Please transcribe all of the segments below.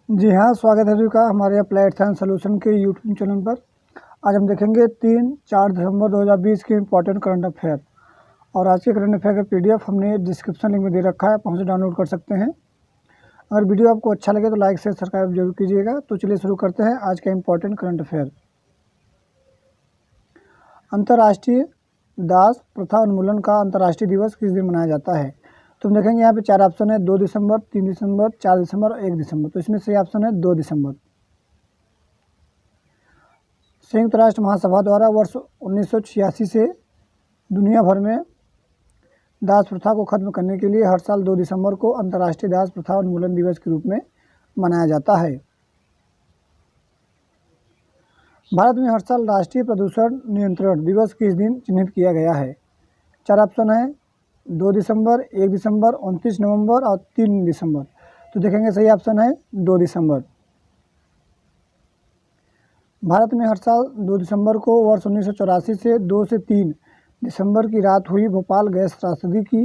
जी हाँ, स्वागत है सभी का हमारे अप्लाइड साइंस सॉल्यूशन के यूट्यूब चैनल पर। आज हम देखेंगे 3-4 दिसंबर 2020 के इम्पोर्टेंट करंट अफेयर। और आज के करंट अफेयर का पीडीएफ हमने डिस्क्रिप्शन लिंक में दे रखा है, आप वहाँ से डाउनलोड कर सकते हैं। अगर वीडियो आपको अच्छा लगे तो लाइक शेयर सब्सक्राइब जरूर कीजिएगा। तो चलिए शुरू करते हैं आज का इम्पोर्टेंट करंट अफेयर। अंतर्राष्ट्रीय दास प्रथा उन्मूलन का अंतर्राष्ट्रीय दिवस किस दिन मनाया जाता है? तो हम देखेंगे यहाँ पे 4 ऑप्शन है, 2 दिसंबर, 3 दिसंबर, 4 दिसंबर और 1 दिसंबर। तो इसमें सही ऑप्शन है 2 दिसंबर। संयुक्त राष्ट्र महासभा द्वारा वर्ष 1986 से दुनिया भर में दास प्रथा को खत्म करने के लिए हर साल 2 दिसंबर को अंतर्राष्ट्रीय दास प्रथा उन्मूलन दिवस के रूप में मनाया जाता है। भारत में हर साल राष्ट्रीय प्रदूषण नियंत्रण दिवस किस दिन चिन्हित किया गया है? 4 ऑप्शन है, 2 दिसंबर, 1 दिसंबर, 29 नवंबर और 3 दिसंबर। तो देखेंगे सही ऑप्शन है 2 दिसंबर। भारत में हर साल 2 दिसंबर को वर्ष 1984 से 2 से 3 दिसंबर की रात हुई भोपाल गैस त्रासदी की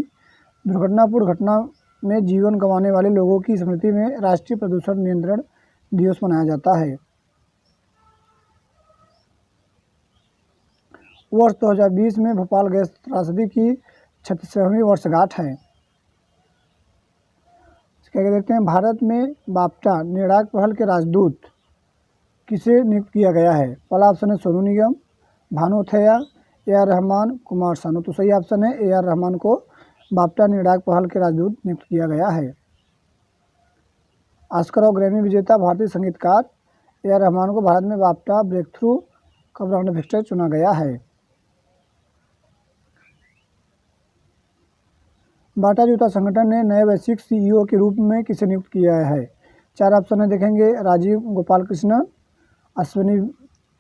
दुर्घटनापूर्ण घटना में जीवन गंवाने वाले लोगों की स्मृति में राष्ट्रीय प्रदूषण नियंत्रण दिवस मनाया जाता है। वर्ष 2020 में भोपाल गैस त्रासदी की 36वीं वर्षगांठ है। क्या देखते हैं, भारत में बाफ्टा निर्णायक पहल के राजदूत किसे नियुक्त किया गया है? पहला ऑप्शन है सोनू निगम, भानु थैया, ए.आर. रहमान, कुमार सानू। तो सही ऑप्शन है ए.आर. रहमान को बाफ्टा निर्णायक पहल के राजदूत नियुक्त किया गया है। ऑस्कर और ग्रैमी विजेता भारतीय संगीतकार ए.आर. रहमान को भारत में बाफ्टा ब्रेक थ्रू का ब्रांड एम्बेसडर चुना गया है। बाटा जूता संगठन ने नए वैश्विक सीईओ के रूप में किसे नियुक्त किया है? 4 ऑप्शन है, देखेंगे राजीव गोपाल कृष्णन, अश्विनी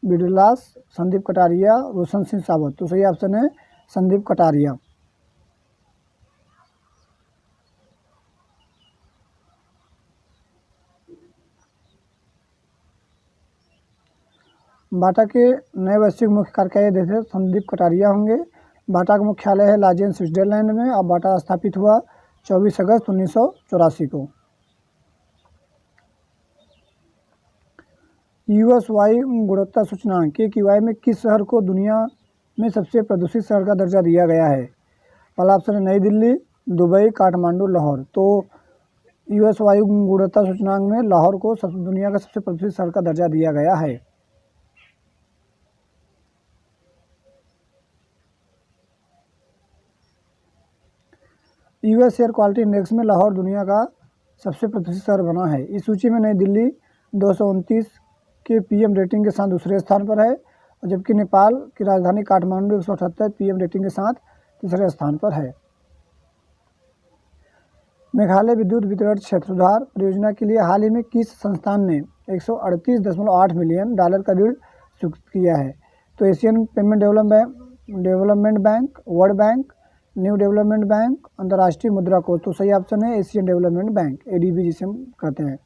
बिडलास, संदीप कटारिया, रोशन सिंह सावत। तो सही ऑप्शन है संदीप कटारिया। बाटा के नए वैश्विक मुख्य कार्यकारी अध्यक्ष संदीप कटारिया होंगे। बाटा का मुख्यालय है लाजेन स्विट्जरलैंड में और बाटा स्थापित हुआ 24 अगस्त 1984 को। यूएस वायु गुणवत्ता सूचकांक KQI में किस शहर को दुनिया में सबसे प्रदूषित शहर का दर्जा दिया गया है? पहला ऑप्शन है नई दिल्ली, दुबई, काठमांडू, लाहौर। तो यूएस वायु गुणवत्ता सूचकांक में लाहौर को दुनिया का सबसे प्रदूषित शहर का दर्जा दिया गया है। यूएस एयर क्वालिटी इंडेक्स में लाहौर दुनिया का सबसे प्रदूषित शहर बना है। इस सूची में नई दिल्ली 229 के पीएम रेटिंग के साथ दूसरे स्थान पर है, और जबकि नेपाल की राजधानी काठमांडू 178 पीएम रेटिंग के साथ तीसरे स्थान पर है। मेघालय विद्युत वितरण क्षेत्र सुधार परियोजना के लिए हाल ही में किस संस्थान ने 138.8 मिलियन डॉलर का ऋण स्वीकृत किया है? तो Asian payment development bank, world bank, new development bank, अंतर्राष्ट्रीय मुद्रा कोष। तो सही ऑप्शन है एशियन डेवलपमेंट बैंक, एडीबी जिसे हम कहते हैं।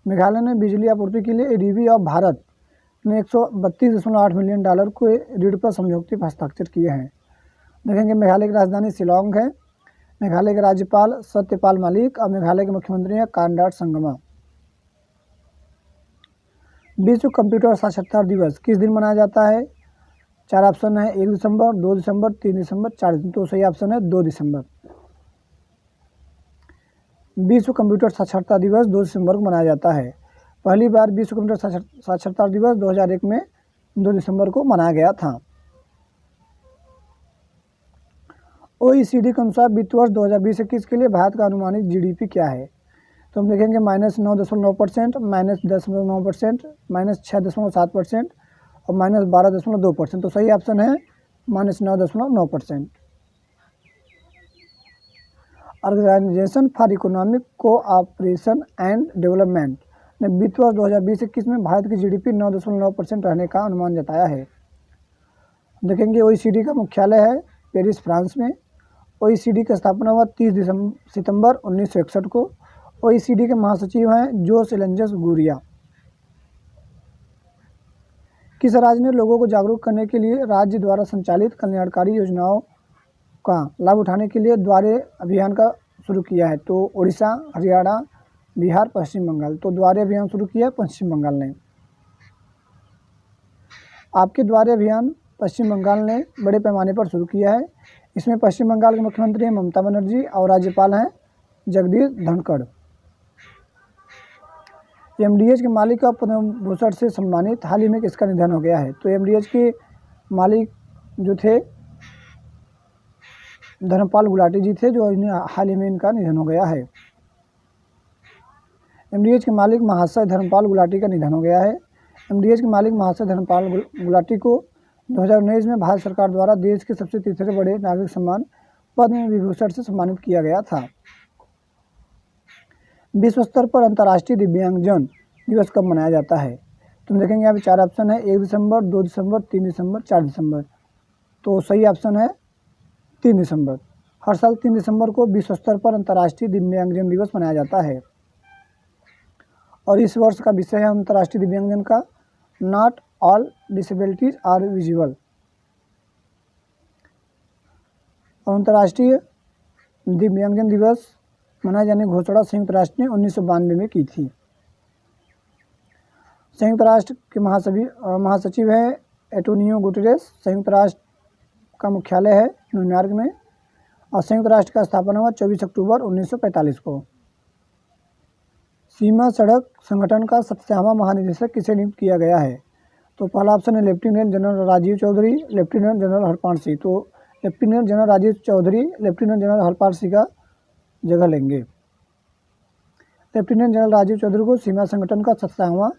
मेघालय ने बिजली आपूर्ति के लिए एडीबी और भारत ने 132.8 मिलियन डॉलर को ऋण पर समझौते पर हस्ताक्षर किए हैं। देखेंगे मेघालय की राजधानी शिलांग है। मेघालय के राज्यपाल सत्यपाल मलिक और मेघालय के मुख्यमंत्री हैं कांडाट संगमा। विश्व कंप्यूटर साक्षरता दिवस किस दिन मनाया जाता है? 4 ऑप्शन है, 1 दिसंबर, 2 दिसंबर, 3 दिसंबर, 4 दिसंबर। तो सही ऑप्शन है 2 दिसंबर। विश्व कंप्यूटर साक्षरता दिवस 2 दिसंबर को मनाया जाता है। पहली बार विश्व कंप्यूटर साक्षरता दिवस 2001 में 2 दिसंबर को मनाया गया था। OECD के अनुसार वित्त वर्ष 2020-21 के लिए भारत का अनुमानित GDP क्या है? तो हम देखेंगे -9.9%, -10.9%, -6.7% और -12.2%। तो सही ऑप्शन है -9.9%। Organisation for Economic Cooperation and Development ने वित्त वर्ष 2020-21 में भारत की GDP 9.9% रहने का अनुमान जताया है। देखेंगे OECD का मुख्यालय है पेरिस, फ्रांस में। OECD की स्थापना हुआ 30 सितंबर 1961 को। OECD के महासचिव हैं जोस एलेंजस गुरिया। किस राज्य ने लोगों को जागरूक करने के लिए राज्य द्वारा संचालित कल्याणकारी योजनाओं का लाभ उठाने के लिए द्वारे अभियान का शुरू किया है? तो उड़ीसा, हरियाणा, बिहार, पश्चिम बंगाल। तो द्वारे अभियान शुरू किया है पश्चिम बंगाल ने। आपके द्वारे अभियान पश्चिम बंगाल ने बड़े पैमाने पर शुरू किया है। इसमें पश्चिम बंगाल के मुख्यमंत्री हैं ममता बनर्जी और राज्यपाल हैं जगदीश धनखड़। एमडीएच के मालिक का पद्म भूषण से सम्मानित हाल ही में किसका निधन हो गया है? तो एमडीएच के मालिक जो थे धर्मपाल गुलाटी जी थे, जो हाल ही में इनका निधन हो गया है। एमडीएच के मालिक महाशय धर्मपाल गुलाटी का निधन हो गया है। एमडीएच के मालिक महाशय धर्मपाल गुलाटी को 2019 में भारत सरकार द्वारा देश के सबसे तीसरे बड़े नागरिक सम्मान पद्म विभूषण से सम्मानित किया गया था। विश्व स्तर पर अंतर्राष्ट्रीय दिव्यांगजन दिवस कब मनाया जाता है? तुम देखेंगे यहाँ पे 4 ऑप्शन है, 1 दिसंबर, 2 दिसंबर, 3 दिसंबर, 4 दिसंबर। तो सही ऑप्शन है 3 दिसंबर। हर साल 3 दिसंबर को विश्व स्तर पर अंतर्राष्ट्रीय दिव्यांगजन दिवस मनाया जाता है। और इस वर्ष का विषय है अंतर्राष्ट्रीय दिव्यांगजन का not all disabilities are visible. और अंतर्राष्ट्रीय दिव्यांगजन दिवस मनाए जाने की घोषणा संयुक्त राष्ट्र ने 1992 में की थी। संयुक्त राष्ट्र के महासचिव है एंटोनियो गुटेरेस। संयुक्त राष्ट्र का मुख्यालय है न्यूयॉर्क में। और संयुक्त राष्ट्र का स्थापना हुआ 24 अक्टूबर 1945 को। सीमा सड़क संगठन का 27वां महानिदेशक किसे नियुक्त किया गया है? तो पहला ऑप्शन है lieutenant general Rajeev Chaudhary, lieutenant general Harpal Singh. तो lieutenant general Rajeev Chaudhary lieutenant general Harpal Singh का जगह लेंगे। लेफ्टिनेंट जनरल राजीव चौधरी को सीमा संगठन का 27वां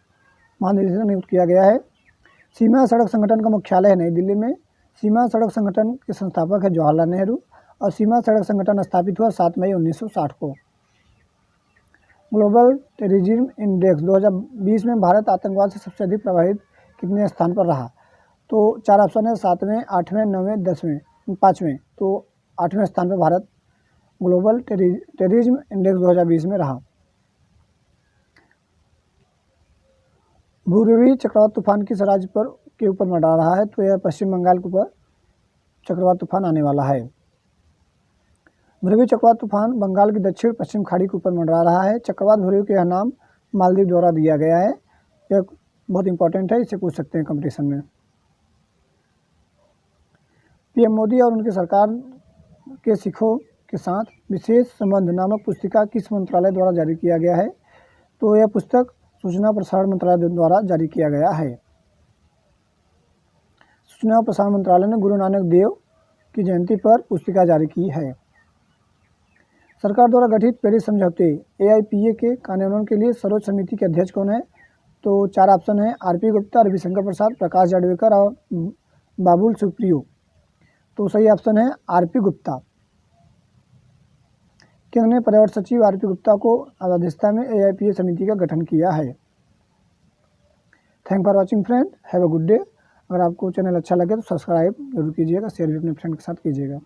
महानिदेशक नियुक्त किया गया है। सीमा सड़क संगठन का मुख्यालय है नई दिल्ली में। सीमा सड़क संगठन के संस्थापक है जवाहरलाल नेहरू। और सीमा सड़क संगठन स्थापित हुआ 7 मई 1960 को। ग्लोबल टेररिज्म इंडेक्स 2020 में भारत आतंकवाद से सबसे अधिक प्रभावित कितने स्थान पर रहा? तो 4 ऑप्शन है, 7वें, 8वें, 9वें, 10वें, 5वें। तो 8वें स्थान पर भारत ग्लोबल टेररिज्म इंडेक्स 2020 में रहा। बुरेवी चक्रवात तूफान किस राज्य के ऊपर मंडरा रहा है? तो यह पश्चिम बंगाल के ऊपर चक्रवात तूफान आने वाला है। बुरेवी चक्रवात तूफान बंगाल की दक्षिण पश्चिम खाड़ी के ऊपर मंडरा रहा है। चक्रवात बुरेवी का यह नाम मालदीव द्वारा दिया गया है। यह बहुत इंपॉर्टेंट है, इसे पूछ सकते हैं कंपटीशन में। पीएम मोदी और उनकी सरकार के सिखों के साथ विशेष संबंध नामक पुस्तिका किस मंत्रालय द्वारा जारी किया गया है? तो यह पुस्तक सूचना प्रसारण मंत्रालय द्वारा जारी किया गया है। सूचना और प्रसारण मंत्रालय ने गुरु नानक देव की जयंती पर पुस्तिका जारी की है। सरकार द्वारा गठित पेरिस समझौते AIPA के कार्यान्वयन के लिए सर्वोच्च समिति के अध्यक्ष कौन है? तो 4 ऑप्शन है, RP गुप्ता, रविशंकर प्रसाद, प्रकाश जावड़ेकर और बाबुल सुप्रियो। तो सही ऑप्शन है RP गुप्ता। केंद्र ने पर्यावरण सचिव RP गुप्ता को अध्यक्षता में AIPA समिति का गठन किया है। Thank for watching friend, have a good day. अगर आपको चैनल अच्छा लगे तो सब्सक्राइब जरूर कीजिएगा, शेयर भी अपने फ्रेंड के साथ कीजिएगा।